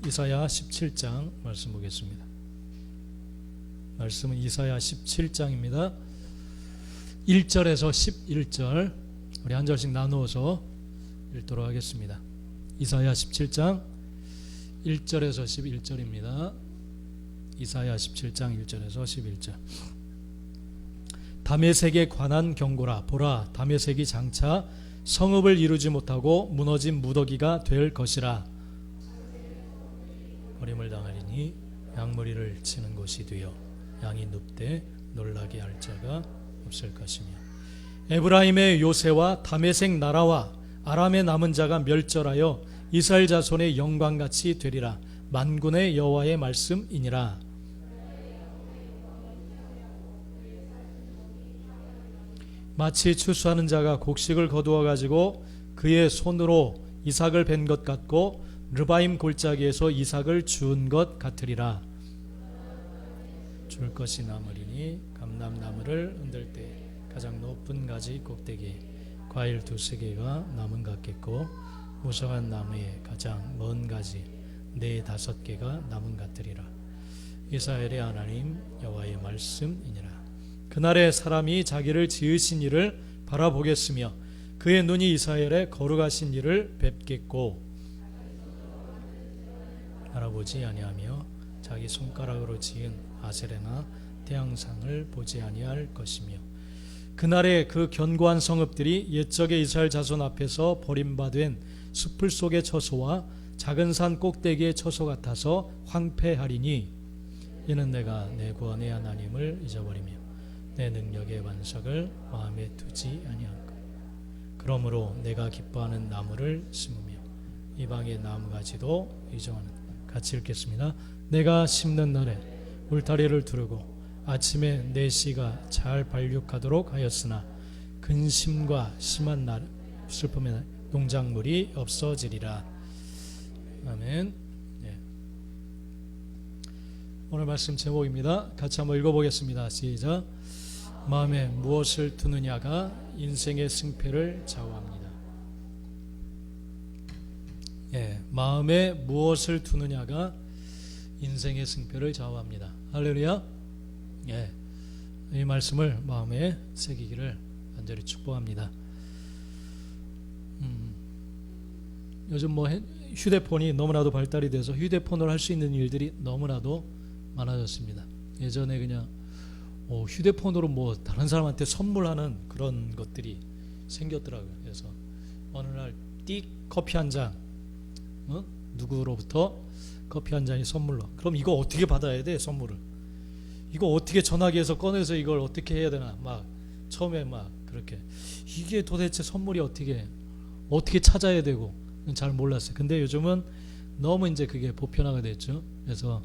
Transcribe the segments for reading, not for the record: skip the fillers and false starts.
이사야 17장 말씀 보겠습니다. 말씀은 이사야 17장입니다. 1절에서 11절 우리 한 절씩 나누어서 읽도록 하겠습니다. 이사야 17장 1절에서 11절입니다. 이사야 17장 1절에서 11절. 다메섹에 관한 경고라. 보라, 다메섹이 장차 성읍을 이루지 못하고 무너진 무더기가 될 것이라. 버림을 당하리니 양무리를 치는 곳이 되어 양이 눕되 놀라게 할 자가 없을 것이며, 에브라임의 요새와 다메섹 나라와 아람의 남은 자가 멸절하여 이스라엘 자손의 영광같이 되리라. 만군의 여호와의 말씀이니라. 마치 추수하는 자가 곡식을 거두어 가지고 그의 손으로 이삭을 벤 것 같고 르바임 골짜기에서 이삭을 주운 것 같으리라. 줄 것이 남으리니 감람나무를 흔들 때 가장 높은 가지 꼭대기에 과일 2-3개가 남은 것 같겠고, 무성한 나무에 가장 먼 가지 4-5개가 남은 것 같으리라. 이스라엘의 하나님 여호와의 말씀이니라. 그날에 사람이 자기를 지으신 이를 바라보겠으며 그의 눈이 이스라엘의 거룩하신 이를 뵙겠고, 바라보지 아니하며 자기 손가락으로 지은 아세레나 태양상을 보지 아니할 것이며, 그날에 그 견고한 성읍들이 옛적의 이스라엘 자손 앞에서 버림받은 숲을 속의 처소와 작은 산 꼭대기의 처소 같아서 황폐하리니, 이는 내가 내 구원의 하나님을 잊어버리며 내 능력의 반석을 마음에 두지 아니할 것. 그러므로 내가 기뻐하는 나무를 심으며 이방의 나무가지도 이정하는. 같이 읽겠습니다. 내가 심는 날에 울타리를 두르고 아침에 내 씨가 잘 발육하도록 하였으나 근심과 심한 날 슬픔의 농작물이 없어지리라. 아멘. 네. 오늘 말씀 제목입니다. 같이 한번 읽어보겠습니다. 시작. 마음에 무엇을 두느냐가 인생의 승패를 좌우합니다. 예, 마음에 무엇을 두느냐가 인생의 승패를 좌우합니다. 할렐루야. 예, 이 말씀을 마음에 새기기를 간절히 축복합니다. 요즘 휴대폰이 너무나도 발달이 돼서 휴대폰으로 할 수 있는 일들이 너무나도 많아졌습니다. 예전에 그냥 휴대폰으로 다른 사람한테 선물하는 그런 것들이 생겼더라고요. 그래서 어느 날 띡 커피 한 잔, 누구로부터 커피 한 잔이 선물로. 그럼 이거 어떻게 받아야 돼? 선물을 이거 어떻게 전화기에서 꺼내서 이걸 어떻게 해야 되나, 처음에 그렇게 이게 도대체 선물이 어떻게 찾아야 되고 잘 몰랐어요. 근데 요즘은 너무 이제 그게 보편화가 됐죠. 그래서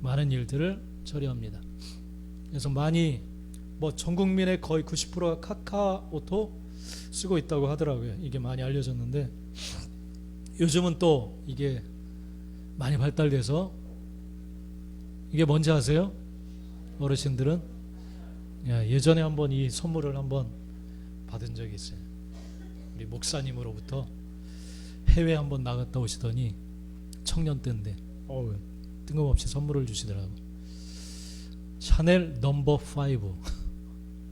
많은 일들을 처리합니다. 그래서 많이 전 국민의 거의 90%가 카카오톡 쓰고 있다고 하더라고요. 이게 많이 알려졌는데, 요즘은 또 이게 많이 발달돼서 이게 뭔지 아세요? 어르신들은 예전에 한번 이 선물을 한번 받은 적이 있어요. 우리 목사님으로부터 해외 한번 나갔다 오시더니 청년 때인데 뜬금없이 선물을 주시더라고. 샤넬 넘버 5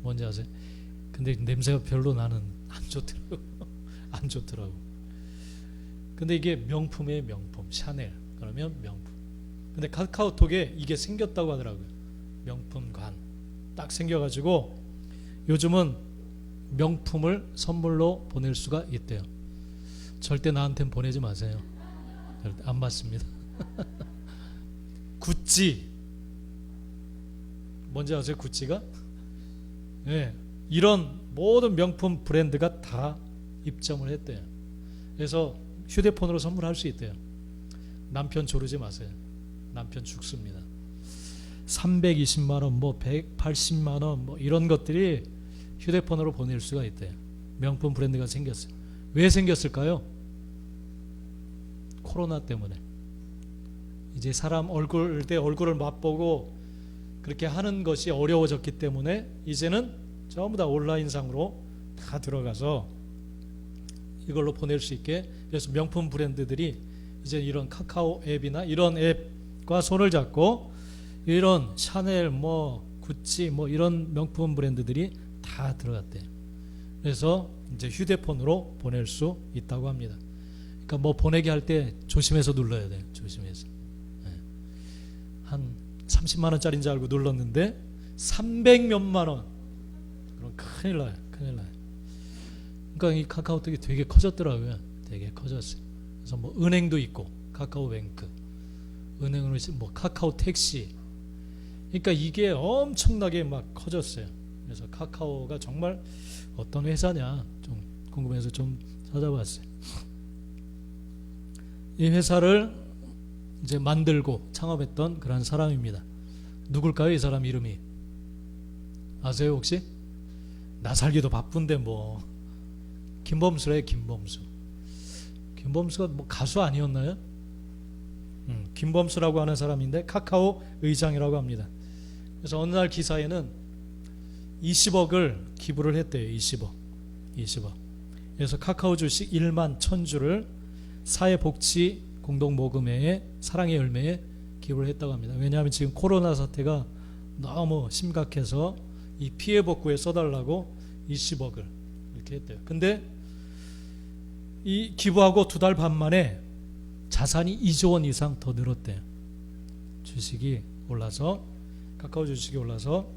뭔지 아세요? 근데 냄새가 별로 나는 안 좋더라고. 근데 이게 명품이에요. 명품. 샤넬 그러면 명품. 근데 카카오톡에 이게 생겼다고 하더라고요. 명품관 딱 생겨가지고 요즘은 명품을 선물로 보낼 수가 있대요. 절대 나한테는 보내지 마세요. 절대 안 받습니다. 구찌 뭔지 아세요? 구찌가? 네, 이런 모든 명품 브랜드가 다 입점을 했대요. 그래서 휴대폰으로 선물할 수 있대요. 남편 조르지 마세요. 남편 죽습니다. 320만원 180만원 이런 것들이 휴대폰으로 보낼 수가 있대요. 명품 브랜드가 생겼어요. 왜 생겼을까요? 코로나 때문에. 이제 사람 얼굴을 맛보고 그렇게 하는 것이 어려워졌기 때문에 이제는 전부 다 온라인상으로 다 들어가서 이걸로 보낼 수 있게. 그래서 명품 브랜드들이 이제 이런 카카오 앱이나 이런 앱과 손을 잡고 이런 샤넬 뭐 구찌 뭐 이런 명품 브랜드들이 다 들어갔대요. 그래서 이제 휴대폰으로 보낼 수 있다고 합니다. 그러니까 뭐 보내기 할 때 조심해서 눌러야 돼요. 조심해서. 한 30만 원짜리인 줄 알고 눌렀는데 300몇만 원. 그럼 큰일 나요. 큰일 나요. 그러니까 이 카카오톡이 되게 커졌더라고요. 되게 커졌어요. 그래서 뭐 은행도 있고 카카오뱅크, 은행으로 뭐 카카오 택시. 그러니까 이게 엄청나게 막 커졌어요. 그래서 카카오가 정말 어떤 회사냐 좀 궁금해서 좀 찾아봤어요. 이 회사를 이제 만들고 창업했던 그런 사람입니다. 누굴까요? 이 사람 이름이 아세요 혹시? 나 살기도 바쁜데 뭐 김범수래. 김범수가 뭐 가수 아니었나요? 김범수라고 하는 사람인데 카카오 의장이라고 합니다. 그래서 어느 날 기사에는 20억을 기부를 했대요. 20억. 그래서 카카오 주식 1만 1000주를 사회복지 공동모금회에 사랑의 열매에 기부를 했다고 합니다. 왜냐하면 지금 코로나 사태가 너무 심각해서 이 피해 복구에 써달라고 20억을 이렇게 했대요. 근데 이 기부하고 2달 반 만에 자산이 2조 원 이상 더 늘었대요. 주식이 올라서 카카오 주식이 올라서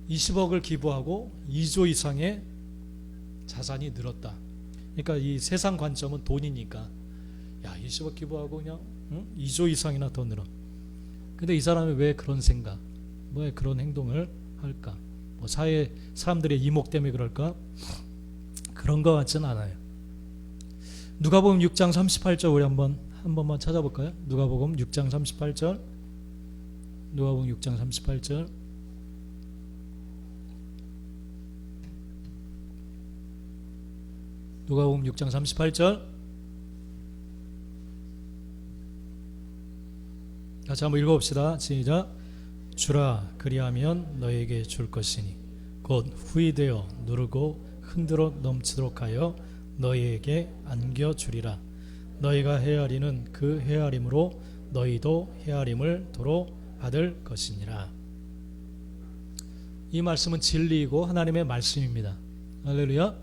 20억을 기부하고 2조 이상의 자산이 늘었다. 그러니까 이 세상 관점은 돈이니까 야 20억 기부하고 그냥 2조 이상이나 더 늘어. 근데 이 사람이 왜 그런 생각, 왜 그런 행동을 할까? 뭐 사회 사람들의 이목 때문에 그럴까? 그런 것 같지는 않아요. 누가복음 6장 38절 우리 한 번만 찾아볼까요? 누가복음 6장 38절. 누가복음 6장 38절. 누가복음 6장 38절. 같이 한번 읽어봅시다. 시작. 주라 그리하면 너에게 줄 것이니 곧 후이되어 누르고 흔들어 넘치도록 하여 너희에게 안겨주리라. 너희가 헤아리는 그 헤아림으로 너희도 헤아림을 도로 받을 것이니라. 이 말씀은 진리이고 하나님의 말씀입니다. 할렐루야.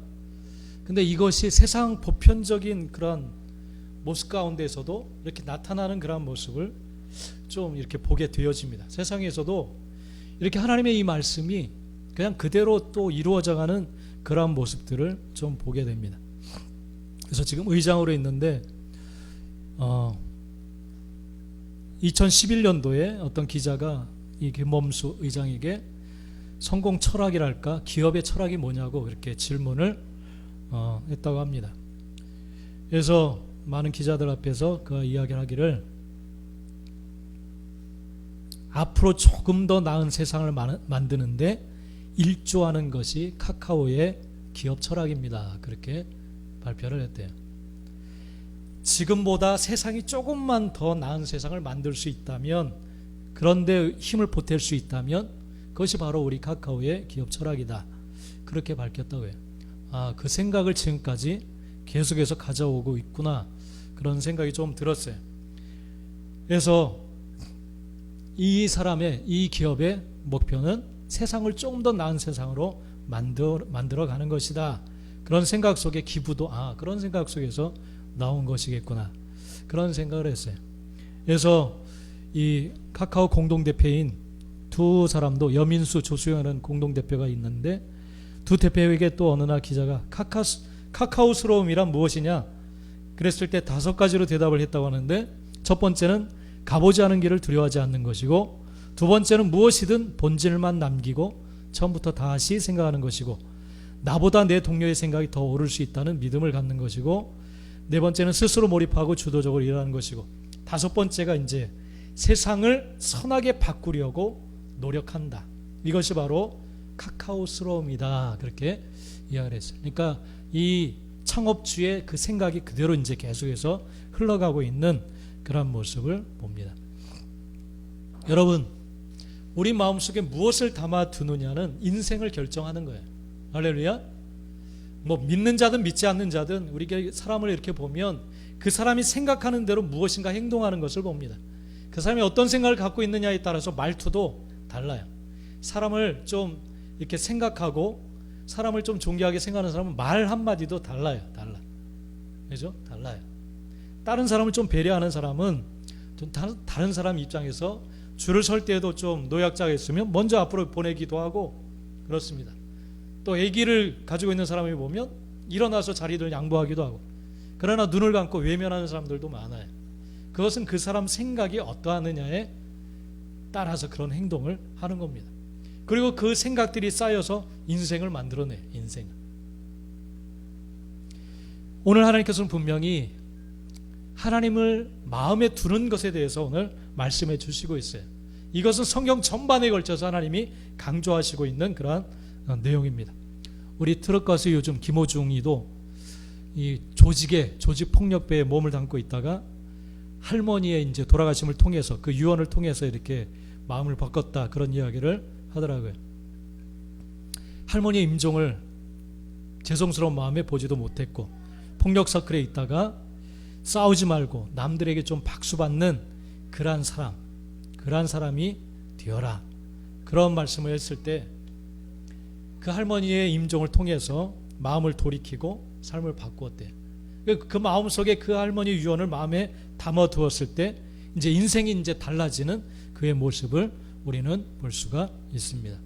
근데 이것이 세상 보편적인 그런 모습 가운데서도 이렇게 나타나는 그런 모습을 좀 이렇게 보게 되어집니다. 세상에서도 이렇게 하나님의 이 말씀이 그냥 그대로 또 이루어져가는 그런 모습들을 좀 보게 됩니다. 그래서 지금 의장으로 있는데 2011년도에 어떤 기자가 이 김범수 의장에게 성공 철학이랄까 기업의 철학이 뭐냐고 그렇게 질문을 했다고 합니다. 그래서 많은 기자들 앞에서 그 이야기를 하기를 앞으로 조금 더 나은 세상을 만드는데 일조하는 것이 카카오의 기업 철학입니다. 그렇게 발표를 했대요. 지금보다 세상이 조금만 더 나은 세상을 만들 수 있다면, 그런데 힘을 보탤 수 있다면 그것이 바로 우리 카카오의 기업 철학이다. 그렇게 밝혔다고 해요. 아, 그 생각을 지금까지 계속해서 가져오고 있구나. 그런 생각이 좀 들었어요. 그래서 이 사람의, 이 기업의 목표는 세상을 조금 더 나은 세상으로 만들어 가는 것이다. 그런 생각 속에 기부도 그런 생각 속에서 나온 것이겠구나. 그런 생각을 했어요. 그래서 이 카카오 공동대표인 두 사람도 여민수, 조수영이라는 공동대표가 있는데 두 대표에게 또 어느 날 기자가 카카오스러움이란 무엇이냐 그랬을 때 5가지로 대답을 했다고 하는데, 첫 번째는 가보지 않은 길을 두려워하지 않는 것이고, 두 번째는 무엇이든 본질만 남기고 처음부터 다시 생각하는 것이고, 나보다 내 동료의 생각이 더 옳을 수 있다는 믿음을 갖는 것이고, 네 번째는 스스로 몰입하고 주도적으로 일하는 것이고, 5번째가 이제 세상을 선하게 바꾸려고 노력한다. 이것이 바로 카카오스러움이다. 그렇게 이야기를 했어요. 그러니까 이 창업주의 그 생각이 그대로 이제 계속해서 흘러가고 있는 그런 모습을 봅니다. 여러분, 우리 마음속에 무엇을 담아두느냐는 인생을 결정하는 거예요. 할렐루야. 뭐 믿는 자든 믿지 않는 자든 우리 사람을 이렇게 보면 그 사람이 생각하는 대로 무엇인가 행동하는 것을 봅니다. 그 사람이 어떤 생각을 갖고 있느냐에 따라서 말투도 달라요. 사람을 좀 이렇게 생각하고 사람을 좀 존경하게 생각하는 사람은 말 한마디도 달라요. 그죠? 달라요. 다른 사람을 좀 배려하는 사람은 좀 다른 사람 입장에서 줄을 설 때에도 좀 노약자가 있으면 먼저 앞으로 보내기도 하고 그렇습니다. 또 아기를 가지고 있는 사람이 보면 일어나서 자리를 양보하기도 하고, 그러나 눈을 감고 외면하는 사람들도 많아요. 그것은 그 사람 생각이 어떠하느냐에 따라서 그런 행동을 하는 겁니다. 그리고 그 생각들이 쌓여서 인생을 만들어내요. 인생을. 오늘 하나님께서는 분명히 하나님을 마음에 두는 것에 대해서 오늘 말씀해 주시고 있어요. 이것은 성경 전반에 걸쳐서 하나님이 강조하시고 있는 그러한 내용입니다. 우리 트럭 가수 요즘 김호중이도 이 조직 폭력배에 몸을 담고 있다가 할머니의 이제 돌아가심을 통해서 그 유언을 통해서 이렇게 마음을 바꿨다, 그런 이야기를 하더라고요. 할머니의 임종을 죄송스러운 마음에 보지도 못했고 폭력 서클에 있다가 싸우지 말고 남들에게 좀 박수받는 그러한 사람이 되어라, 그런 말씀을 했을 때 그 할머니의 임종을 통해서 마음을 돌이키고 삶을 바꾸었대요. 그 마음속에 그 할머니의 유언을 마음에 담아두었을 때 이제 인생이 이제 달라지는 그의 모습을 우리는 볼 수가 있습니다.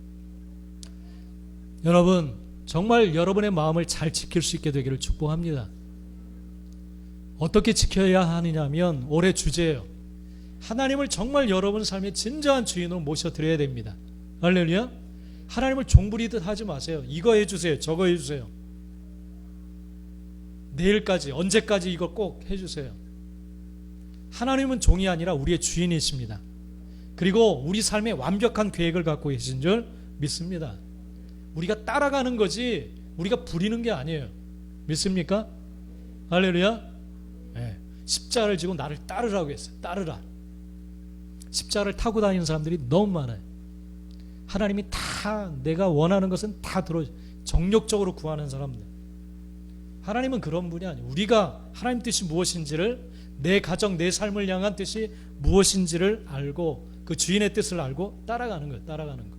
여러분, 정말 여러분의 마음을 잘 지킬 수 있게 되기를 축복합니다. 어떻게 지켜야 하느냐면 올해 주제예요. 하나님을 정말 여러분 삶의 진정한 주인으로 모셔드려야 됩니다. 할렐루야. 하나님을 종부리듯 하지 마세요. 이거 해주세요, 저거 해주세요, 내일까지, 언제까지 이거 꼭 해주세요. 하나님은 종이 아니라 우리의 주인이십니다. 그리고 우리 삶에 완벽한 계획을 갖고 계신 줄 믿습니다. 우리가 따라가는 거지 우리가 부리는 게 아니에요. 믿습니까? 할렐루야. 네. 십자가를 지고 나를 따르라고 했어요. 따르라. 십자가를 타고 다니는 사람들이 너무 많아요. 하나님이 다 내가 원하는 것은 다 들어, 정력적으로 구하는 사람들. 하나님은 그런 분이 아니에요. 우리가 하나님 뜻이 무엇인지를, 내 가정, 내 삶을 향한 뜻이 무엇인지를 알고 그 주인의 뜻을 알고 따라가는 거예요. 따라가는 거.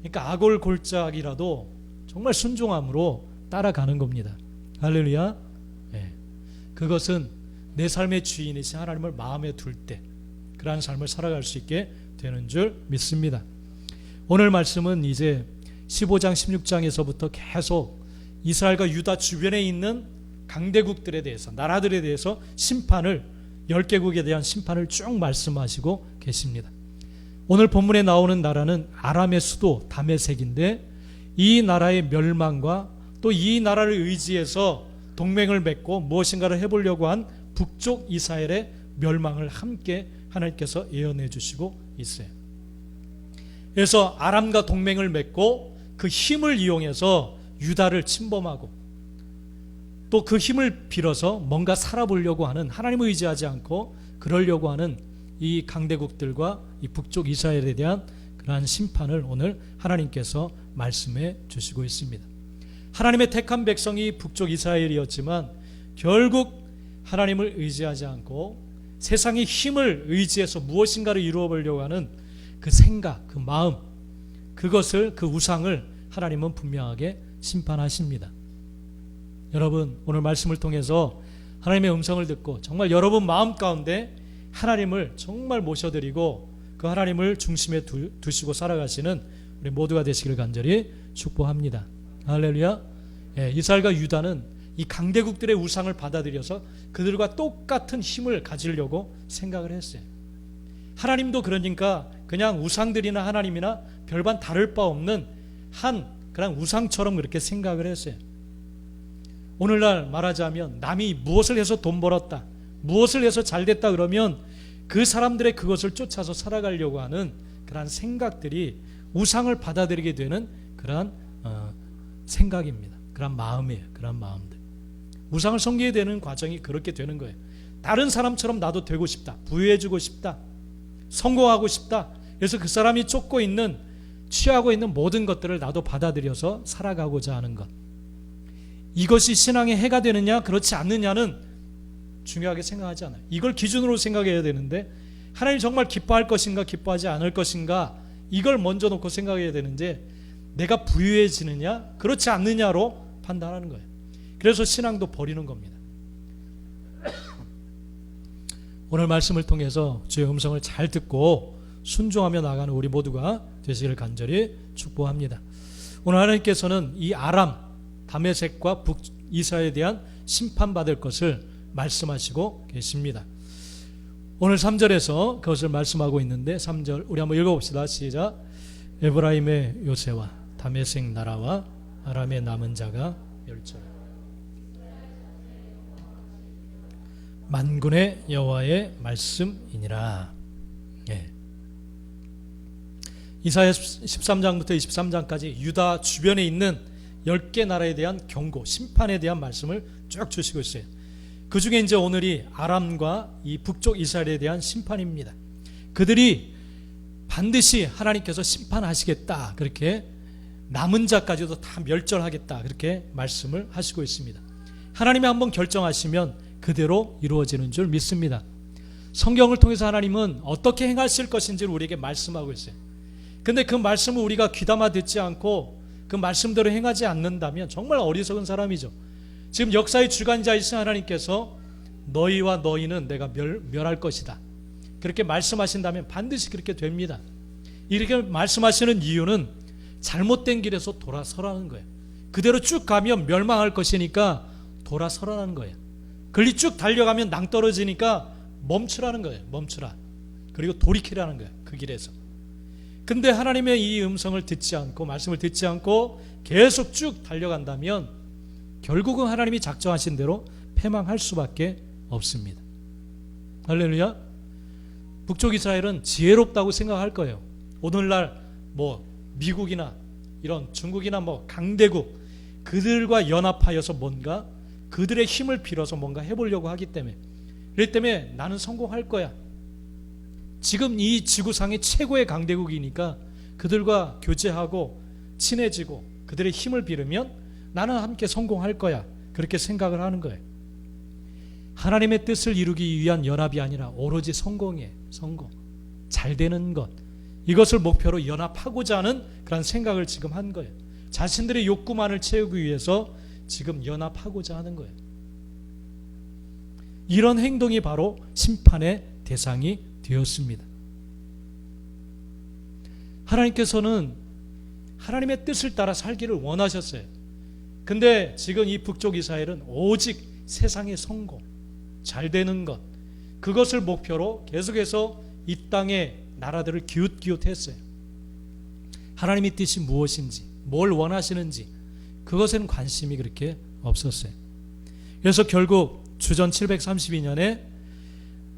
그러니까 아골골짝이라도 정말 순종함으로 따라가는 겁니다. 할렐루야. 네. 그것은 내 삶의 주인이신 하나님을 마음에 둘 때 그러한 삶을 살아갈 수 있게 되는 줄 믿습니다. 오늘 말씀은 이제 15장 16장에서부터 계속 이스라엘과 유다 주변에 있는 강대국들에 대해서, 나라들에 대해서 심판을, 10개국에 대한 심판을 쭉 말씀하시고 계십니다. 오늘 본문에 나오는 나라는 아람의 수도 다메섹인데, 이 나라의 멸망과 또 이 나라를 의지해서 동맹을 맺고 무엇인가를 해보려고 한 북쪽 이스라엘의 멸망을 함께 하나님께서 예언해 주시고 있어요. 그래서 아람과 동맹을 맺고 그 힘을 이용해서 유다를 침범하고 또 그 힘을 빌어서 뭔가 살아보려고 하는, 하나님을 의지하지 않고 그러려고 하는 이 강대국들과 이 북쪽 이스라엘에 대한 그러한 심판을 오늘 하나님께서 말씀해 주시고 있습니다. 하나님의 택한 백성이 북쪽 이스라엘이었지만 결국 하나님을 의지하지 않고 세상의 힘을 의지해서 무엇인가를 이루어 보려고 하는 그 생각, 그 마음, 그것을, 그 우상을 하나님은 분명하게 심판하십니다. 여러분, 오늘 말씀을 통해서 하나님의 음성을 듣고 정말 여러분 마음 가운데 하나님을 정말 모셔드리고 그 하나님을 중심에 두시고 살아가시는 우리 모두가 되시기를 간절히 축복합니다. 할렐루야. 예, 이스라엘과 유다는 이 강대국들의 우상을 받아들여서 그들과 똑같은 힘을 가지려고 생각을 했어요. 하나님도 그러니까 그냥 우상들이나 하나님이나 별반 다를 바 없는 그냥 우상처럼 그렇게 생각을 했어요. 오늘날 말하자면 남이 무엇을 해서 돈 벌었다, 무엇을 해서 잘 됐다 그러면 그 사람들의 그것을 쫓아서 살아가려고 하는 그러한 생각들이 우상을 받아들이게 되는 그러한 생각입니다. 그런 마음이에요. 그런 마음들. 우상을 섬기게 되는 과정이 그렇게 되는 거예요. 다른 사람처럼 나도 되고 싶다, 부유해지고 싶다, 성공하고 싶다. 그래서 그 사람이 쫓고 있는, 취하고 있는 모든 것들을 나도 받아들여서 살아가고자 하는 것. 이것이 신앙의 해가 되느냐 그렇지 않느냐는 중요하게 생각하지 않아요. 이걸 기준으로 생각해야 되는데 하나님 정말 기뻐할 것인가 기뻐하지 않을 것인가 이걸 먼저 놓고 생각해야 되는데 내가 부유해지느냐 그렇지 않느냐로 판단하는 거예요. 그래서 신앙도 버리는 겁니다. 오늘 말씀을 통해서 주의 음성을 잘 듣고 순종하며 나가는 우리 모두가 되시기를 간절히 축복합니다. 오늘 하나님께서는 이 아람, 다메섹과 북이스라엘에 대한 심판받을 것을 말씀하시고 계십니다. 오늘 3절에서 그것을 말씀하고 있는데 3절 우리 한번 읽어봅시다. 시작. 에브라임의 요새와 다메섹 나라와 아람의 남은 자가 멸절. 만군의 여호와의 말씀이니라. 예. 이사야 13장부터 23장까지 유다 주변에 있는 10개 나라에 대한 경고, 심판에 대한 말씀을 쭉 주시고 있어요. 그 중에 이제 오늘이 아람과 이 북쪽 이스라엘에 대한 심판입니다. 그들이 반드시 하나님께서 심판하시겠다. 그렇게 남은 자까지도 다 멸절하겠다. 그렇게 말씀을 하시고 있습니다. 하나님이 한번 결정하시면 그대로 이루어지는 줄 믿습니다. 성경을 통해서 하나님은 어떻게 행하실 것인지를 우리에게 말씀하고 있어요. 근데 그 말씀을 우리가 귀담아 듣지 않고 그 말씀대로 행하지 않는다면 정말 어리석은 사람이죠. 지금 역사의 주관자이신 하나님께서 너희와 너희는 내가 멸할 것이다. 그렇게 말씀하신다면 반드시 그렇게 됩니다. 이렇게 말씀하시는 이유는 잘못된 길에서 돌아서라는 거예요. 그대로 쭉 가면 멸망할 것이니까 돌아서라는 거예요. 글리 쭉 달려가면 낭떠러지니까 멈추라는 거예요. 멈추라. 그리고 돌이키라는 거예요. 그 길에서. 근데 하나님의 이 음성을 듣지 않고 말씀을 듣지 않고 계속 쭉 달려간다면 결국은 하나님이 작정하신 대로 패망할 수밖에 없습니다. 할렐루야. 북쪽 이스라엘은 지혜롭다고 생각할 거예요. 오늘날 뭐 미국이나 이런 중국이나 뭐 강대국 그들과 연합하여서 뭔가 그들의 힘을 빌어서 뭔가 해보려고 하기 때문에 그렇기 때문에 나는 성공할 거야. 지금 이 지구상의 최고의 강대국이니까 그들과 교제하고 친해지고 그들의 힘을 빌으면 나는 함께 성공할 거야. 그렇게 생각을 하는 거예요. 하나님의 뜻을 이루기 위한 연합이 아니라 오로지 성공이에요. 성공. 잘 되는 것. 이것을 목표로 연합하고자 하는 그런 생각을 지금 한 거예요. 자신들의 욕구만을 채우기 위해서 지금 연합하고자 하는 거예요. 이런 행동이 바로 심판의 대상이 되었습니다. 하나님께서는 하나님의 뜻을 따라 살기를 원하셨어요. 근데 지금 이 북쪽 이스라엘은 오직 세상의 성공, 잘 되는 것, 그것을 목표로 계속해서 이 땅의 나라들을 기웃기웃했어요. 하나님의 뜻이 무엇인지, 뭘 원하시는지 그것에는 관심이 그렇게 없었어요. 그래서 결국 주전 732년에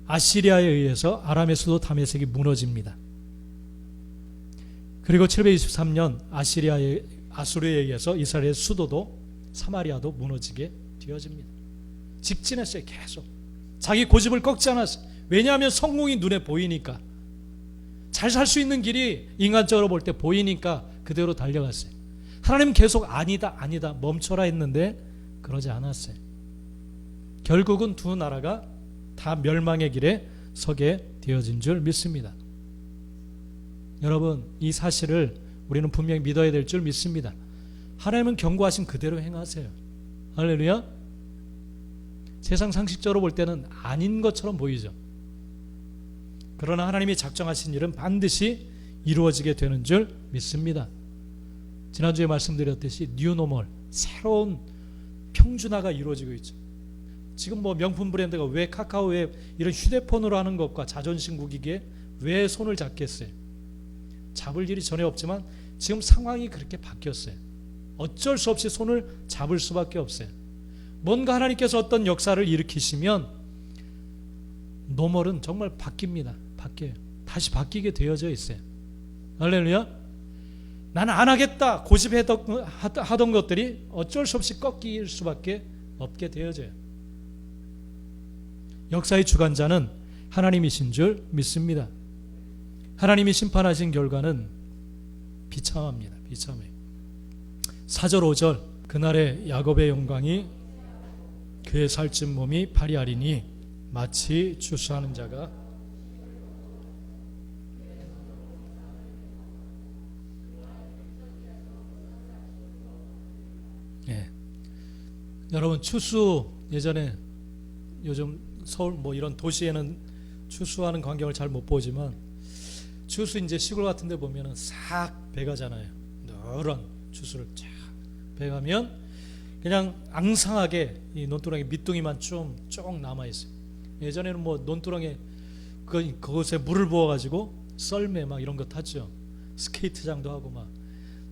아시리아에 의해서 아람의 수도 다메섹이 무너집니다. 그리고 723년 아수르에 의해서 이스라엘의 수도도 사마리아도 무너지게 되어집니다. 직진했어요. 계속 자기 고집을 꺾지 않았어요. 왜냐하면 성공이 눈에 보이니까, 잘 살 수 있는 길이 인간적으로 볼 때 보이니까 그대로 달려갔어요. 하나님은 계속 아니다 멈춰라 했는데 그러지 않았어요. 결국은 두 나라가 다 멸망의 길에 서게 되어진 줄 믿습니다. 여러분, 이 사실을 우리는 분명히 믿어야 될 줄 믿습니다. 하나님은 경고하신 그대로 행하세요. 할렐루야. 세상 상식적으로 볼 때는 아닌 것처럼 보이죠. 그러나 하나님이 작정하신 일은 반드시 이루어지게 되는 줄 믿습니다. 지난주에 말씀드렸듯이 뉴노멀, 새로운 평준화가 이루어지고 있죠. 지금 뭐 명품 브랜드가 왜 카카오에 이런 휴대폰으로 하는 것과 자존심 구기기에 왜 손을 잡겠어요? 잡을 일이 전혀 없지만 지금 상황이 그렇게 바뀌었어요. 어쩔 수 없이 손을 잡을 수밖에 없어요. 뭔가 하나님께서 어떤 역사를 일으키시면 노멀은 정말 바뀝니다. 바뀌어요. 다시 바뀌게 되어져 있어요. 할렐루야. 나는 안 하겠다 고집하던 것들이 어쩔 수 없이 꺾일 수밖에 없게 되어져요. 역사의 주관자는 하나님이신 줄 믿습니다. 하나님이 심판하신 결과는 비참합니다. 비참해요. 4절 5절 그날의 야곱의 영광이 그의 살찐 몸이 파리하리니 마치 추수하는 자가 예. 여러분 추수 예전에 요즘 서울 뭐 이런 도시에는 추수하는 광경을 잘 못 보지만 추수 이제 시골 같은 데 보면은 싹 배가잖아요. 노란 추수를 쫙 배가면 그냥 앙상하게 이 논두렁에 밑둥이만 쭉 남아 있어요. 예전에는 뭐 논두렁에 그것에 물을 부어 가지고 썰매 막 이런 거 탔죠. 스케이트장도 하고 막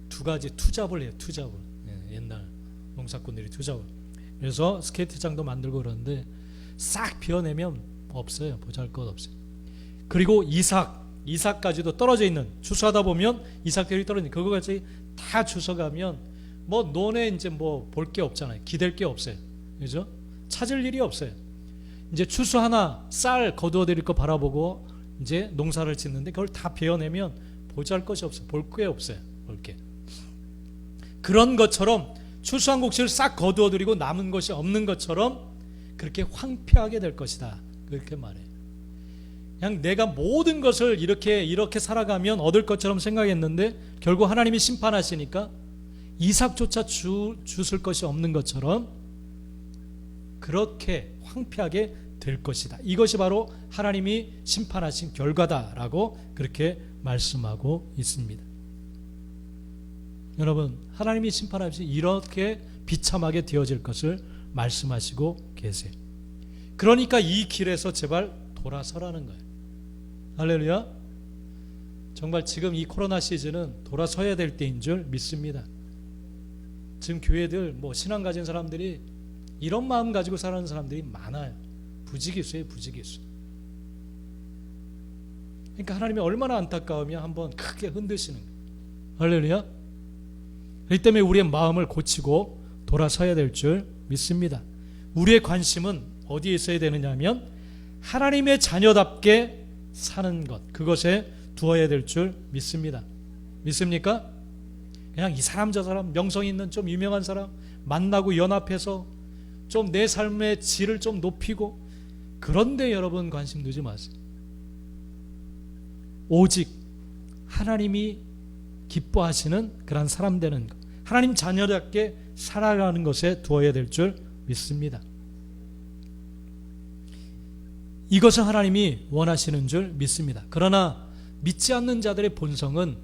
두 가지 투잡을 해요. 투잡을. 예, 옛날 농사꾼들이 투잡을. 그래서 스케이트장도 만들고 그러는데 싹 비워내면 없어요. 보잘것 없어요. 그리고 이삭까지도 떨어져 있는 추수하다 보면 이삭들이 떨어지는 그거까지 다 주워가면 뭐 논에 이제 뭐 볼 게 없잖아요. 기댈 게 없어요. 그죠? 찾을 일이 없어요. 이제 추수 하나 쌀 거두어 드릴 거 바라보고 이제 농사를 짓는데 그걸 다 베어내면 보잘 것이 없어요. 볼 게 없어요. 볼 게. 그런 것처럼 추수한 곡식을 싹 거두어 드리고 남은 것이 없는 것처럼 그렇게 황폐하게 될 것이다. 그렇게 말해요. 그냥 내가 모든 것을 이렇게 살아가면 얻을 것처럼 생각했는데 결국 하나님이 심판하시니까 이삭조차 주실 것이 없는 것처럼 그렇게 황폐하게 될 것이다. 이것이 바로 하나님이 심판하신 결과다라고 그렇게 말씀하고 있습니다. 여러분, 하나님이 심판하시 이렇게 비참하게 되어질 것을 말씀하시고 계세요. 그러니까 이 길에서 제발 돌아서라는 거예요. 할렐루야. 정말 지금 이 코로나 시즌은 돌아서야 될 때인 줄 믿습니다. 지금 교회들 뭐 신앙 가진 사람들이 이런 마음 가지고 살아가는 사람들이 많아요. 부지기수예요. 부지기수. 그러니까 하나님이 얼마나 안타까우면 한번 크게 흔드시는 거예요. 할렐루야. 이 때문에 우리의 마음을 고치고 돌아서야 될 줄 믿습니다. 우리의 관심은 어디에 있어야 되느냐 하면 하나님의 자녀답게 사는 것, 그것에 두어야 될 줄 믿습니다. 믿습니까? 그냥 이 사람 저 사람 명성 있는 좀 유명한 사람 만나고 연합해서 좀 내 삶의 질을 좀 높이고 그런데 여러분 관심 두지 마세요. 오직 하나님이 기뻐하시는 그런 사람 되는 것, 하나님 자녀답게 살아가는 것에 두어야 될 줄 믿습니다. 이것은 하나님이 원하시는 줄 믿습니다. 그러나 믿지 않는 자들의 본성은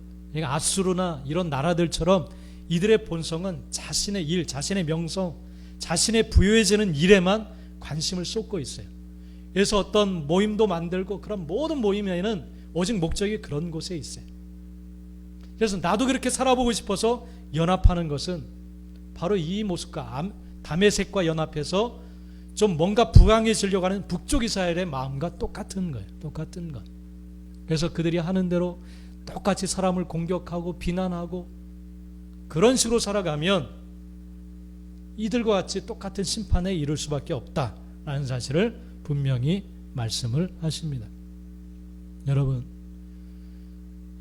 아수르나 이런 나라들처럼 이들의 본성은 자신의 일, 자신의 명성, 자신의 부유해지는 일에만 관심을 쏟고 있어요. 그래서 어떤 모임도 만들고 그런 모든 모임에는 오직 목적이 그런 곳에 있어요. 그래서 나도 그렇게 살아보고 싶어서 연합하는 것은 바로 이 모습과 다메섹과 연합해서 좀 뭔가 부강해지려고 하는 북쪽 이스라엘의 마음과 똑같은 거예요. 똑같은 것. 그래서 그들이 하는 대로 똑같이 사람을 공격하고 비난하고 그런 식으로 살아가면 이들과 같이 똑같은 심판에 이를 수밖에 없다라는 사실을 분명히 말씀을 하십니다. 여러분,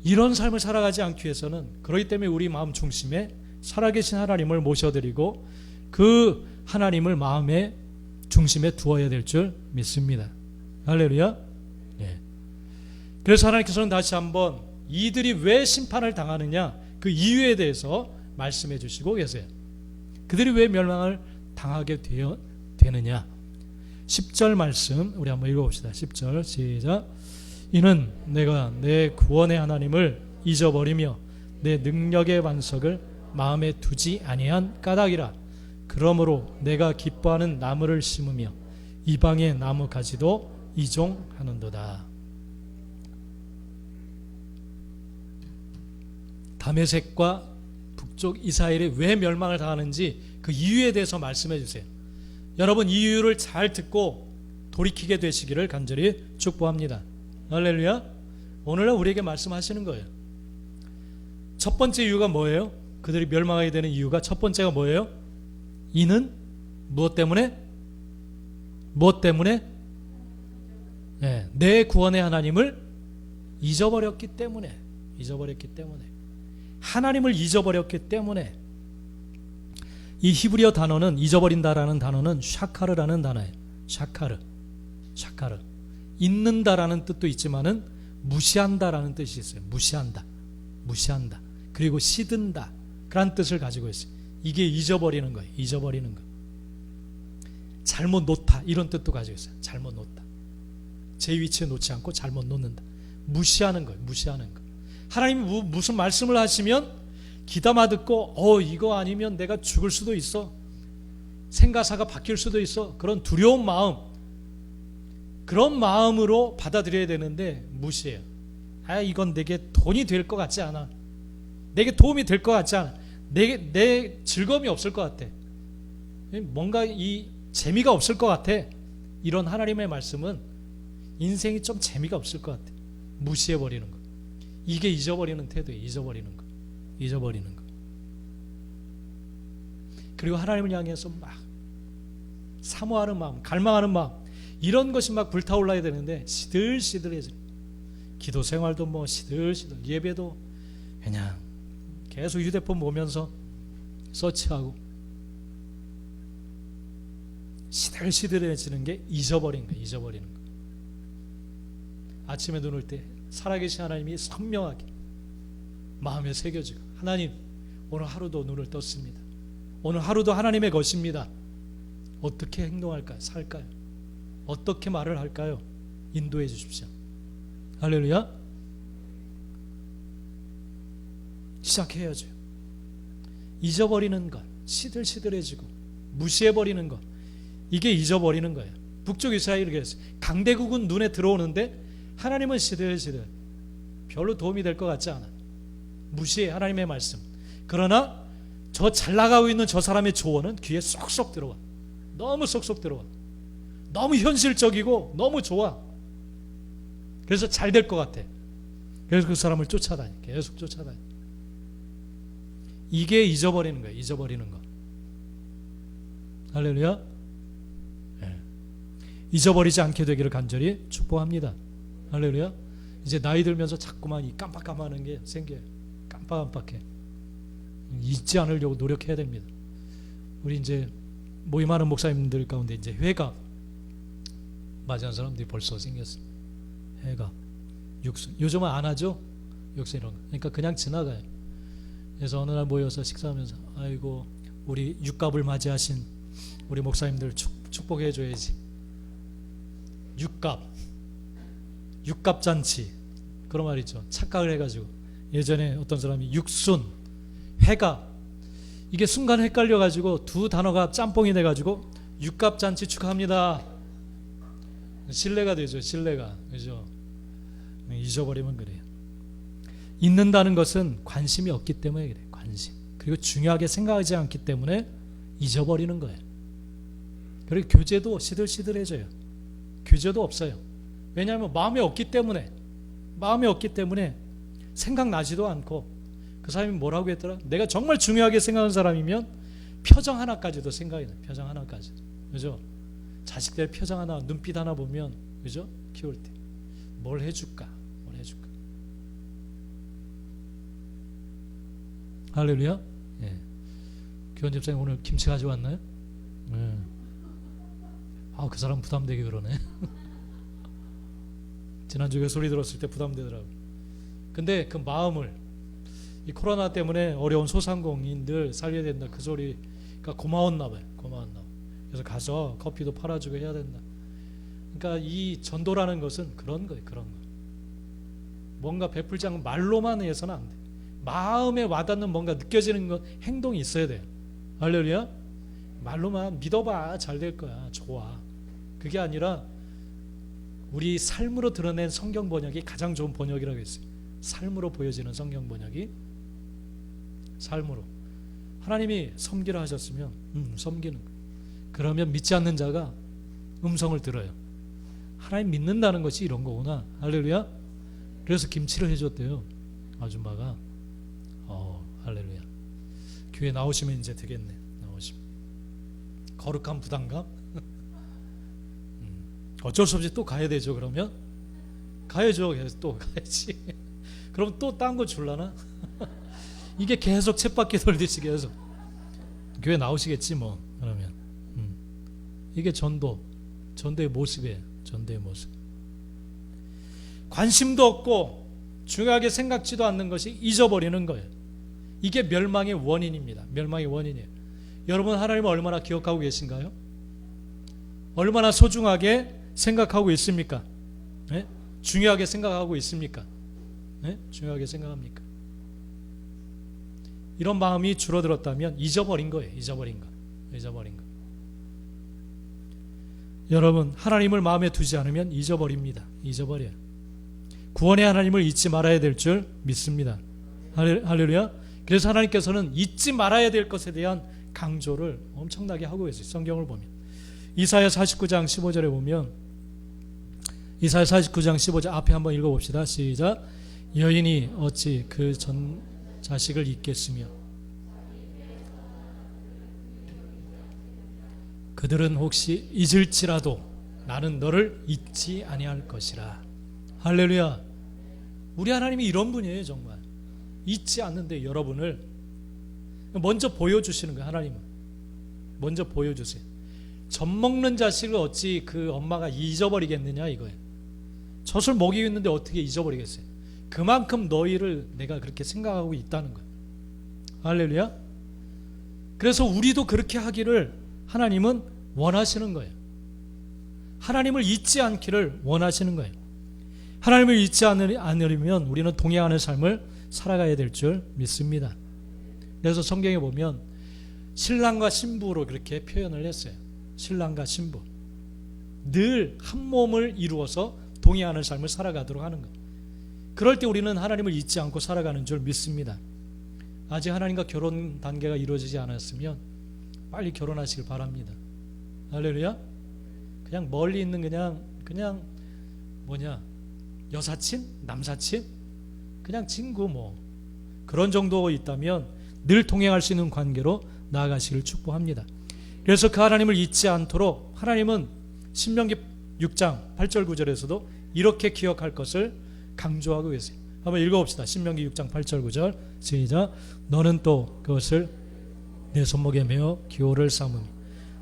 이런 삶을 살아가지 않기 위해서는 그렇기 때문에 우리 마음 중심에 살아계신 하나님을 모셔드리고 그 하나님을 마음의 중심에 두어야 될 줄 믿습니다. 할렐루야. 예. 그래서 하나님께서는 다시 한번 이들이 왜 심판을 당하느냐 그 이유에 대해서 말씀해 주시고 계세요. 그들이 왜 멸망을 당하게 되느냐. 10절 말씀 우리 한번 읽어봅시다. 10절 시작. 이는 내가 내 구원의 하나님을 잊어버리며 내 능력의 반석을 마음에 두지 아니한 까닭이라. 그러므로 내가 기뻐하는 나무를 심으며 이방의 나무 가지도 이종하는도다. 다메섹과 북쪽 이스라엘이 왜 멸망을 당하는지 그 이유에 대해서 말씀해 주세요. 여러분 이 이유를 잘 듣고 돌이키게 되시기를 간절히 축복합니다. 할렐루야. 오늘날 우리에게 말씀하시는 거예요. 첫 번째 이유가 뭐예요? 그들이 멸망하게 되는 이유가 첫 번째가 뭐예요? 이는 무엇 때문에? 무엇 때문에? 네, 내 구원의 하나님을 잊어버렸기 때문에. 잊어버렸기 때문에. 하나님을 잊어버렸기 때문에. 이 히브리어 단어는 잊어버린다라는 단어는 샤카르라는 단어예요. 샤카르. 샤카르. 잊는다라는 뜻도 있지만은 무시한다라는 뜻이 있어요. 무시한다. 무시한다. 그리고 시든다. 그런 뜻을 가지고 있어요. 이게 잊어버리는 거예요. 잊어버리는 거. 잘못 놓다. 이런 뜻도 가지고 있어요. 잘못 놓다. 제 위치에 놓지 않고 잘못 놓는다. 무시하는 거예요. 무시하는 거. 하나님이 무슨 말씀을 하시면 귀담아 듣고 이거 아니면 내가 죽을 수도 있어. 생가사가 바뀔 수도 있어. 그런 두려운 마음, 그런 마음으로 받아들여야 되는데 무시해요. 이건 내게 돈이 될 것 같지 않아. 내게 도움이 될 것 같지 않아. 내 즐거움이 없을 것 같아. 뭔가 이 재미가 없을 것 같아. 이런 하나님의 말씀은 인생이 좀 재미가 없을 것 같아. 무시해버리는 거. 이게 잊어버리는 태도예요. 잊어버리는 거. 잊어버리는 거. 그리고 하나님을 향해서 막 사모하는 마음, 갈망하는 마음, 이런 것이 막 불타올라야 되는데 시들시들해져. 기도 생활도 뭐 시들시들, 예배도 그냥 계속 휴대폰 보면서 서치하고 시들시들해지는 게 잊어버린 거예요. 잊어버리는 거. 아침에 눈 올 때 살아계신 하나님이 선명하게 마음에 새겨지고, 하나님 오늘 하루도 눈을 떴습니다. 오늘 하루도 하나님의 것입니다. 어떻게 행동할까요? 살까요? 어떻게 말을 할까요? 인도해 주십시오. 할렐루야. 시작해야죠. 잊어버리는 것, 시들시들해지고 무시해버리는 것, 이게 잊어버리는 거예요. 북쪽 이스라엘이 그랬어요. 강대국은 눈에 들어오는데 하나님은 시들시들, 별로 도움이 될 것 같지 않아. 무시해 하나님의 말씀. 그러나 저 잘 나가고 있는 저 사람의 조언은 귀에 쏙쏙 들어와. 너무 쏙쏙 들어와. 너무 현실적이고 너무 좋아. 그래서 잘 될 것 같아. 그래서 그 사람을 쫓아다니. 계속 쫓아다니. 이게 잊어버리는 거예요. 잊어버리는 거. 할렐루야. 네. 잊어버리지 않게 되기를 간절히 축복합니다. 할렐루야. 이제 나이 들면서 자꾸만 이 깜빡깜빡하는 게 생겨요. 깜빡깜빡해. 잊지 않으려고 노력해야 됩니다. 우리 이제 모임하는 목사님들 가운데 이제 회가 맞이하는 사람들이 벌써 생겼어요. 회가, 육순. 요즘은 안 하죠? 육순 이런 거. 그러니까 그냥 지나가요. 그래서 어느 날 모여서 식사하면서 아이고 우리 육갑을 맞이하신 우리 목사님들 축복해 줘야지. 육갑잔치 그런 말 있죠. 착각을 해가지고 예전에 어떤 사람이 육순, 회가, 이게 순간 헷갈려가지고 두 단어가 짬뽕이 돼가지고 육갑잔치 축하합니다. 신뢰가 되죠. 신뢰가. 그죠? 잊어버리면 그래요. 잊는다는 것은 관심이 없기 때문에 그래요. 관심. 그리고 중요하게 생각하지 않기 때문에 잊어버리는 거예요. 그리고 교제도 시들시들해져요. 교제도 없어요. 왜냐하면 마음에 없기 때문에 생각나지도 않고. 그 사람이 뭐라고 했더라? 내가 정말 중요하게 생각하는 사람이면 표정 하나까지도 생각이 나요. 표정 하나까지도. 그죠? 자식들 표정 하나, 눈빛 하나 보면, 그죠? 키울 때 뭘 해줄까? 할렐루야. 예. 교원 집사님 오늘 김치 가져왔나요? 예. 그 사람 부담되게 그러네. 지난주에 소리 들었을 때 부담되더라고. 근데 그 마음을, 이 코로나 때문에 어려운 소상공인들 살려야 된다, 그 소리가 고마웠나 봐요. 그래서 가서 커피도 팔아주고 해야 된다. 그러니까 이 전도라는 것은 그런 거예요. 그런 거. 뭔가 베풀지 않고 말로만 해서는 안 돼. 마음에 와닿는 뭔가 느껴지는 것, 행동이 있어야 돼요. 할렐루야. 말로만 믿어봐, 잘 될 거야, 좋아, 그게 아니라 우리 삶으로 드러낸 성경 번역이 가장 좋은 번역이라고 했어요. 삶으로 보여지는 성경 번역이. 삶으로. 하나님이 섬기라 하셨으면 섬기는 거예요. 그러면 믿지 않는 자가 음성을 들어요. 하나님 믿는다는 것이 이런 거구나. 할렐루야. 그래서 김치를 해줬대요, 아줌마가. 할렐루야. 교회 나오시면 이제 되겠네. 나오시면 거룩한 부담감. 어쩔 수 없이 또 가야 되죠. 그러면 가야죠. 계속 또 가야지. 그럼 또 딴 거 줄라나? 이게 계속 쳇바퀴 돌듯이 계속. 교회 나오시겠지 뭐. 그러면 이게 전도의 모습이에요. 전도의 모습. 관심도 없고 중요하게 생각지도 않는 것이 잊어버리는 거예요. 이게 멸망의 원인입니다. 멸망의 원인이에요. 여러분 하나님을 얼마나 기억하고 계신가요? 얼마나 소중하게 생각하고 있습니까? 네? 중요하게 생각하고 있습니까? 네? 중요하게 생각합니까? 이런 마음이 줄어들었다면 잊어버린 거예요. 잊어버린 거. 여러분 하나님을 마음에 두지 않으면 잊어버립니다. 잊어버려요. 구원의 하나님을 잊지 말아야 될 줄 믿습니다. 할렐루야. 그래서 하나님께서는 잊지 말아야 될 것에 대한 강조를 엄청나게 하고 계세요. 성경을 보면 이사야 49장 15절에 보면 이사야 49장 15절 앞에 한번 읽어봅시다. 시작. 여인이 어찌 그 전 자식을 잊겠으며 그들은 혹시 잊을지라도 나는 너를 잊지 아니할 것이라. 할렐루야. 우리 하나님이 이런 분이에요. 정말 잊지 않는데 여러분을 먼저 보여주시는 거예요. 하나님은 먼저 보여주세요. 젖 먹는 자식을 어찌 그 엄마가 잊어버리겠느냐 이거예요. 젖을 먹이고 있는데 어떻게 잊어버리겠어요. 그만큼 너희를 내가 그렇게 생각하고 있다는 거예요. 할렐루야. 그래서 우리도 그렇게 하기를 하나님은 원하시는 거예요. 하나님을 잊지 않기를 원하시는 거예요. 하나님을 잊지 않으려면 우리는 동행하는 삶을 살아가야 될 줄 믿습니다. 그래서 성경에 보면 신랑과 신부로 그렇게 표현을 했어요. 신랑과 신부 늘 한 몸을 이루어서 동행하는 삶을 살아가도록 하는 것. 그럴 때 우리는 하나님을 잊지 않고 살아가는 줄 믿습니다. 아직 하나님과 결혼 단계가 이루어지지 않았으면 빨리 결혼하시길 바랍니다. 할렐루야. 그냥 멀리 있는 그냥 뭐냐 여사친, 남사친, 그냥 친구 뭐 그런 정도 있다면 늘 동행할 수 있는 관계로 나아가시길 축복합니다. 그래서 그 하나님을 잊지 않도록 하나님은 신명기 6장 8절 9절에서도 이렇게 기억할 것을 강조하고 계세요. 한번 읽어봅시다. 신명기 6장 8절 9절 시작. 너는 또 그것을 내 손목에 메어 기호를 삼으며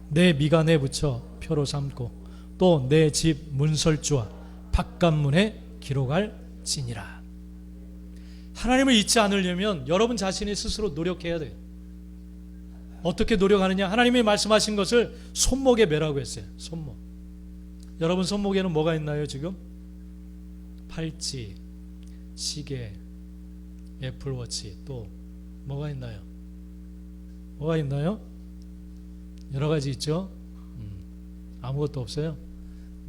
내 미간에 붙여 표로 삼고 또 내 집 문설주와 바깥문에 기록할지니라. 하나님을 잊지 않으려면 여러분 자신이 스스로 노력해야 돼요. 어떻게 노력하느냐? 하나님이 말씀하신 것을 손목에 매라고 했어요. 손목. 여러분 손목에는 뭐가 있나요 지금? 팔찌, 시계, 애플워치, 또 뭐가 있나요? 뭐가 있나요? 여러 가지 있죠? 아무것도 없어요?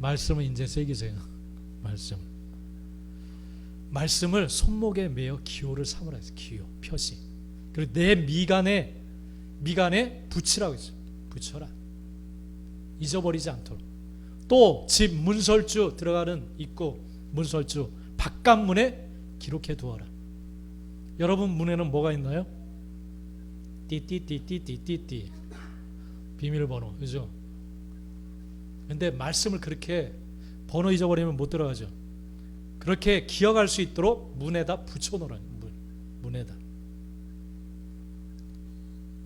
말씀을 이제 새기세요. 말씀을 손목에 매어 기호를 삼으라 했어요. 기호, 표시. 그리고 내 미간에 붙이라고 했어요. 붙여라. 잊어버리지 않도록. 또 집 문설주 들어가는 입구 문설주 바깥문에 기록해 두어라. 여러분 문에는 뭐가 있나요? 띠띠띠띠띠띠띠 비밀번호, 그죠? 근데 말씀을 그렇게 번호 잊어버리면 못 들어가죠. 그렇게 기억할 수 있도록 문에다 붙여놓으라. 문에다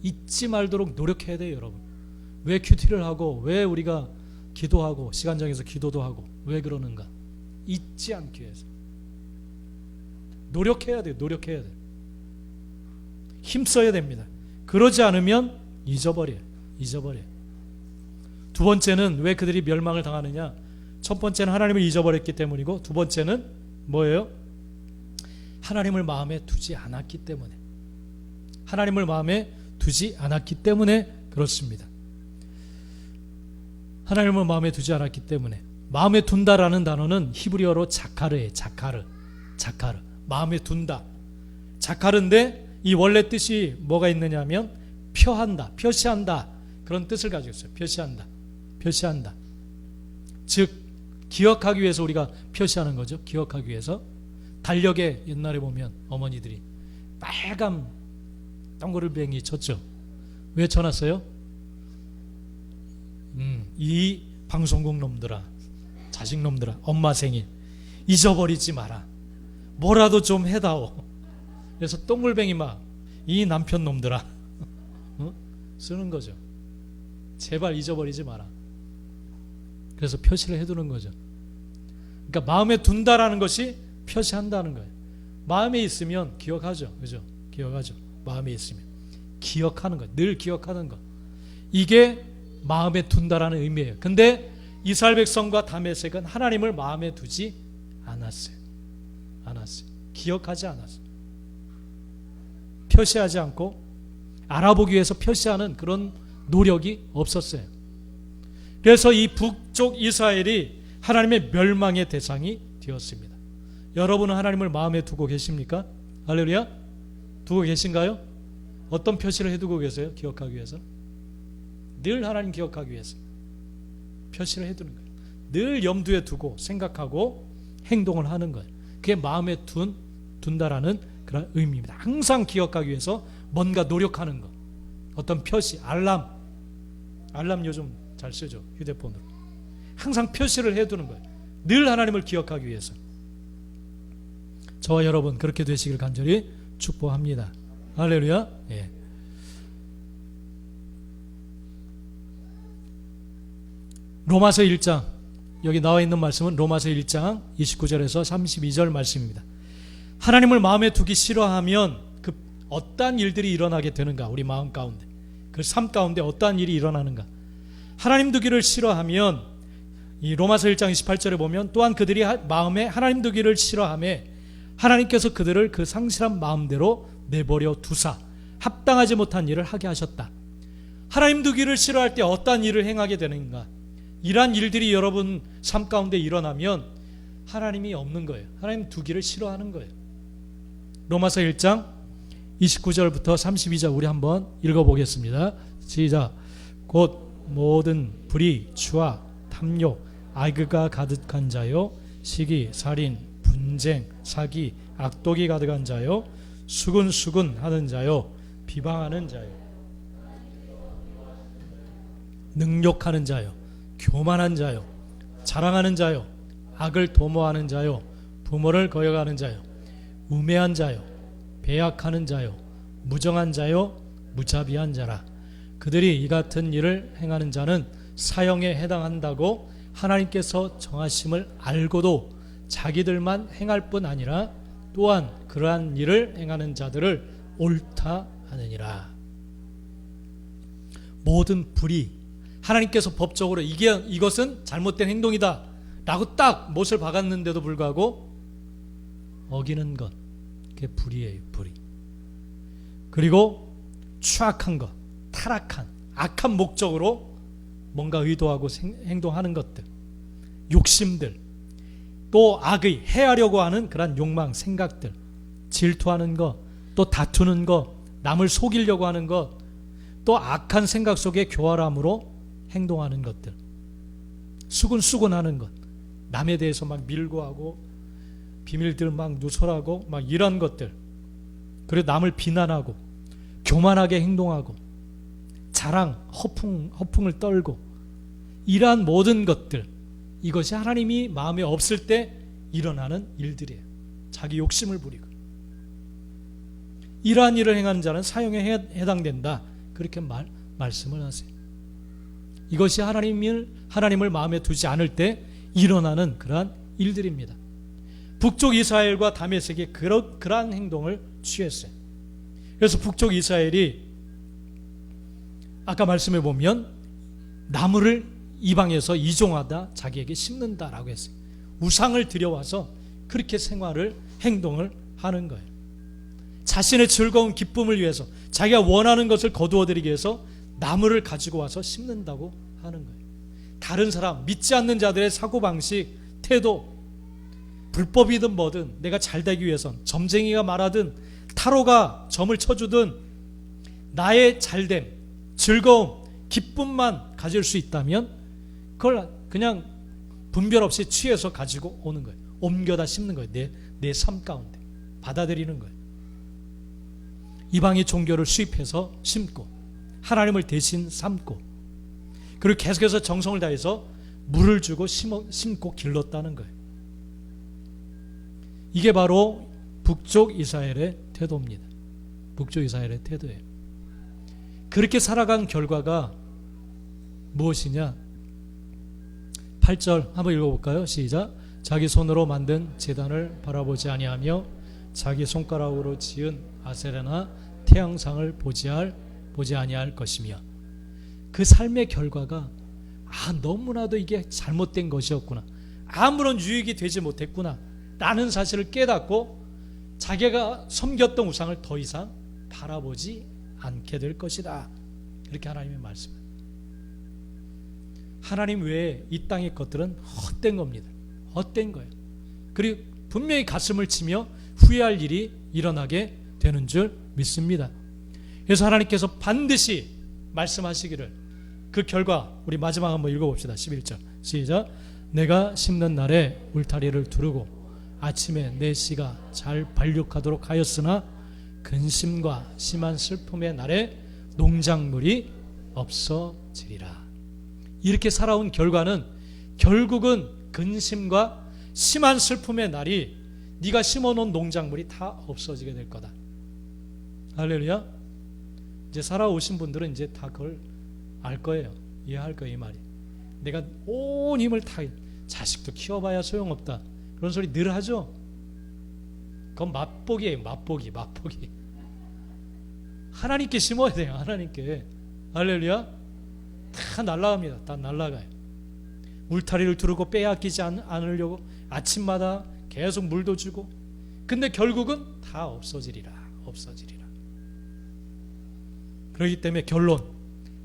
잊지 말도록 노력해야 돼요. 여러분 왜 큐티를 하고 왜 우리가 기도하고 시간 정해서 기도도 하고 왜 그러는가? 잊지 않기 위해서 노력해야 돼요. 노력해야 돼요. 힘써야 됩니다. 그러지 않으면 잊어버려요. 두 번째는 왜 그들이 멸망을 당하느냐? 첫 번째는 하나님을 잊어버렸기 때문이고 두 번째는 뭐예요? 하나님을 마음에 두지 않았기 때문에. 하나님을 마음에 두지 않았기 때문에 그렇습니다. 하나님을 마음에 두지 않았기 때문에. 마음에 둔다라는 단어는 히브리어로 자카르예요. 자카르. 마음에 둔다. 자카르인데 이 원래 뜻이 뭐가 있느냐면 표한다, 표시한다 그런 뜻을 가지고 있어요. 표시한다. 즉 기억하기 위해서 우리가 표시하는 거죠. 기억하기 위해서. 달력에 옛날에 보면 어머니들이 빨간 동그라미 쳤죠. 왜 쳐놨어요? 이 방송국 놈들아, 자식 놈들아, 엄마 생일 잊어버리지 마라. 뭐라도 좀 해다오. 그래서 동글뱅이 막 이 남편 놈들아 쓰는 거죠. 제발 잊어버리지 마라. 그래서 표시를 해두는 거죠. 그러니까 마음에 둔다라는 것이 표시한다는 거예요. 마음에 있으면 기억하죠. 그죠? 기억하죠. 마음에 있으면 기억하는 거, 늘 기억하는 거. 이게 마음에 둔다라는 의미예요. 근데 이스라엘 백성과 다메섹은 하나님을 마음에 두지 않았어요. 기억하지 않았어요. 표시하지 않고 알아보기 위해서 표시하는 그런 노력이 없었어요. 그래서 이 북쪽 이스라엘이 하나님의 멸망의 대상이 되었습니다. 여러분은 하나님을 마음에 두고 계십니까? 할렐루야. 두고 계신가요? 어떤 표시를 해두고 계세요? 기억하기 위해서? 늘 하나님 기억하기 위해서 표시를 해두는 거예요. 늘 염두에 두고 생각하고 행동을 하는 거예요. 그게 마음에 둔다라는 그런 의미입니다. 항상 기억하기 위해서 뭔가 노력하는 것. 어떤 표시, 알람 요즘 잘 쓰죠. 휴대폰으로. 항상 표시를 해두는 거예요. 늘 하나님을 기억하기 위해서. 저와 여러분 그렇게 되시길 간절히 축복합니다. 할렐루야. 예. 로마서 1장, 여기 나와 있는 말씀은 로마서 1장 29절에서 32절 말씀입니다. 하나님을 마음에 두기 싫어하면 그 어떠한 일들이 일어나게 되는가? 우리 마음 가운데, 그 삶 가운데 어떠한 일이 일어나는가? 하나님 두기를 싫어하면, 이 로마서 1장 28절에 보면, 또한 그들이 마음에 하나님 두기를 싫어하며 하나님께서 그들을 그 상실한 마음대로 내버려 두사 합당하지 못한 일을 하게 하셨다. 하나님 두기를 싫어할 때 어떠한 일을 행하게 되는가? 이러한 일들이 여러분 삶 가운데 일어나면 하나님이 없는 거예요. 하나님 두기를 싫어하는 거예요. 로마서 1장 29절부터 32절 우리 한번 읽어보겠습니다. 시작. 곧 모든 불의, 추악, 탐욕, 악의가 가득한 자요, 시기, 살인, 분쟁, 사기, 악독이 가득한 자요, 수근수근 하는 자요, 비방하는 자요, 능욕하는 자요, 교만한 자요, 자랑하는 자요, 악을 도모하는 자요, 부모를 거역하는 자요, 우매한 자요, 배약하는 자요, 무정한 자요, 무자비한 자라. 그들이 이 같은 일을 행하는 자는 사형에 해당한다고 하나님께서 정하심을 알고도 자기들만 행할 뿐 아니라 또한 그러한 일을 행하는 자들을 옳다 하느니라. 모든 불의, 하나님께서 법적으로 이것은 잘못된 행동이다 라고 딱 못을 박았는데도 불구하고 어기는 것, 그게 불의예요. 불의. 그리고 추악한 것, 타락한, 악한 목적으로 뭔가 의도하고 행동하는 것들, 욕심들, 또 악의, 해하려고 하는 그런 욕망, 생각들, 질투하는 것, 또 다투는 것, 남을 속이려고 하는 것, 또 악한 생각 속에 교활함으로 행동하는 것들, 수근수근하는 것, 남에 대해서 막 밀고하고 비밀들 막 누설하고 막 이런 것들, 그리고 남을 비난하고 교만하게 행동하고 자랑, 허풍을 떨고 이러한 모든 것들, 이것이 하나님이 마음에 없을 때 일어나는 일들이에요. 자기 욕심을 부리고 이러한 일을 행하는 자는 사형에 해당된다, 그렇게 말씀을 하세요. 이것이 하나님을 마음에 두지 않을 때 일어나는 그러한 일들입니다. 북쪽 이스라엘과 다메섹이 그러한 행동을 취했어요. 그래서 북쪽 이스라엘이 아까 말씀해 보면 나무를 이방에서 이종하다 자기에게 심는다라고 했어요. 우상을 들여와서 그렇게 생활을, 행동을 하는 거예요. 자신의 즐거운 기쁨을 위해서, 자기가 원하는 것을 거두어들이기 위해서 나무를 가지고 와서 심는다고 하는 거예요. 다른 사람, 믿지 않는 자들의 사고방식, 태도, 불법이든 뭐든 내가 잘되기 위해선, 점쟁이가 말하든 타로가 점을 쳐주든 나의 잘됨, 즐거움, 기쁨만 가질 수 있다면 그걸 그냥 분별 없이 취해서 가지고 오는 거예요. 옮겨다 심는 거예요. 내 삶 가운데 받아들이는 거예요. 이방의 종교를 수입해서 심고 하나님을 대신 삼고, 그리고 계속해서 정성을 다해서 물을 주고 심고 길렀다는 거예요. 이게 바로 북쪽 이스라엘의 태도입니다. 북쪽 이스라엘의 태도예요. 그렇게 살아간 결과가 무엇이냐? 8절 한번 읽어볼까요? 시작. 자기 손으로 만든 제단을 바라보지 아니하며 자기 손가락으로 지은 아세라나 태양상을 보지 아니할 것이며. 그 삶의 결과가 너무나도 이게 잘못된 것이었구나, 아무런 유익이 되지 못했구나 라는 사실을 깨닫고 자기가 섬겼던 우상을 더 이상 바라보지 않게 될 것이다. 이렇게 하나님의 말씀입니다. 하나님 외에 이 땅의 것들은 헛된 겁니다. 헛된 거예요. 그리고 분명히 가슴을 치며 후회할 일이 일어나게 되는 줄 믿습니다. 그래서 하나님께서 반드시 말씀하시기를, 그 결과 우리 마지막 한번 읽어봅시다. 11절 시작. 내가 심는 날에 울타리를 두르고 아침에 내 씨가 잘 발육하도록 하였으나 근심과 심한 슬픔의 날에 농작물이 없어지리라. 이렇게 살아온 결과는 결국은 근심과 심한 슬픔의 날이 네가 심어놓은 농작물이 다 없어지게 될 거다. 할렐루야. 이제 살아오신 분들은 이제 다 그걸 알 거예요. 이해할 거예요. 이 말이. 내가 온 힘을 다, 자식도 키워봐야 소용없다, 그런 소리 늘 하죠. 그건 맛보기예요. 맛보기. 하나님께 심어야 돼요. 하나님께. 할렐루야. 다 날아갑니다. 다 날아가요. 울타리를 두르고 빼앗기지 않으려고 아침마다 계속 물도 주고, 근데 결국은 다 없어지리라. 그렇기 때문에 결론,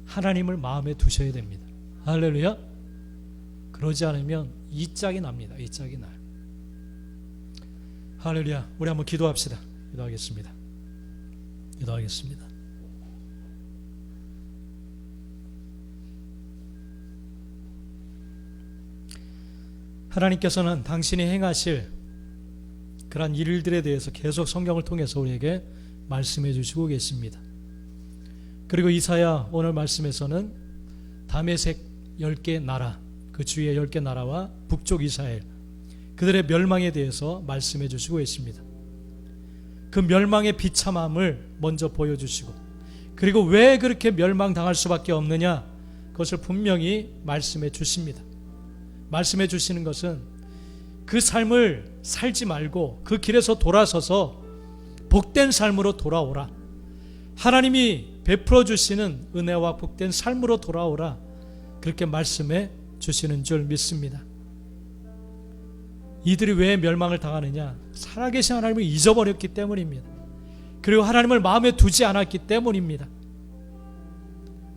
하나님을 마음에 두셔야 됩니다. 할렐루야. 그러지 않으면 이 짝이 납니다. 이 짝이 나요. 할렐루야. 우리 한번 기도합시다. 기도하겠습니다. 하나님께서는 당신이 행하실 그러한 일들에 대해서 계속 성경을 통해서 우리에게 말씀해 주시고 계십니다. 그리고 이사야 오늘 말씀에서는 다메섹 10개 나라, 그 주위의 10개 나라와 북쪽 이스라엘, 그들의 멸망에 대해서 말씀해 주시고 계십니다. 그 멸망의 비참함을 먼저 보여주시고, 그리고 왜 그렇게 멸망당할 수밖에 없느냐, 그것을 분명히 말씀해 주십니다. 말씀해 주시는 것은 그 삶을 살지 말고 그 길에서 돌아서서 복된 삶으로 돌아오라, 하나님이 베풀어 주시는 은혜와 복된 삶으로 돌아오라, 그렇게 말씀해 주시는 줄 믿습니다. 이들이 왜 멸망을 당하느냐? 살아계신 하나님을 잊어버렸기 때문입니다. 그리고 하나님을 마음에 두지 않았기 때문입니다.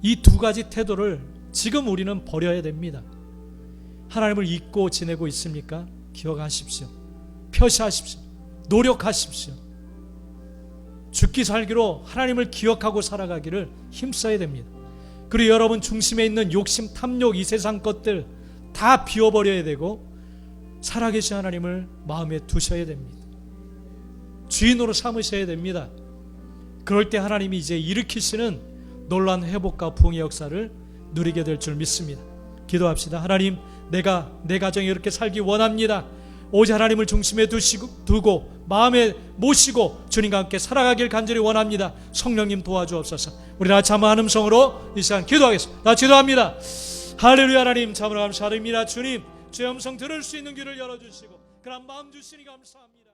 이 두 가지 태도를 지금 우리는 버려야 됩니다. 하나님을 잊고 지내고 있습니까? 기억하십시오. 표시하십시오. 노력하십시오. 죽기 살기로 하나님을 기억하고 살아가기를 힘써야 됩니다. 그리고 여러분 중심에 있는 욕심, 탐욕, 이 세상 것들 다 비워버려야 되고 살아계신 하나님을 마음에 두셔야 됩니다. 주인으로 삼으셔야 됩니다. 그럴 때 하나님이 이제 일으키시는 놀라운 회복과 부흥의 역사를 누리게 될 줄 믿습니다. 기도합시다. 하나님, 내가 내 가정에 이렇게 살기 원합니다. 오직 하나님을 중심에 두고 마음에 모시고 주님과 함께 살아가길 간절히 원합니다. 성령님 도와주옵소서. 우리 다 참한 음성으로 이 시간 기도하겠습니다. 다 기도합니다. 할렐루야. 하나님 참으로 감사드립니다. 주님, 주의 음성 들을 수 있는 귀를 열어주시고 그런 마음 주시니 감사합니다.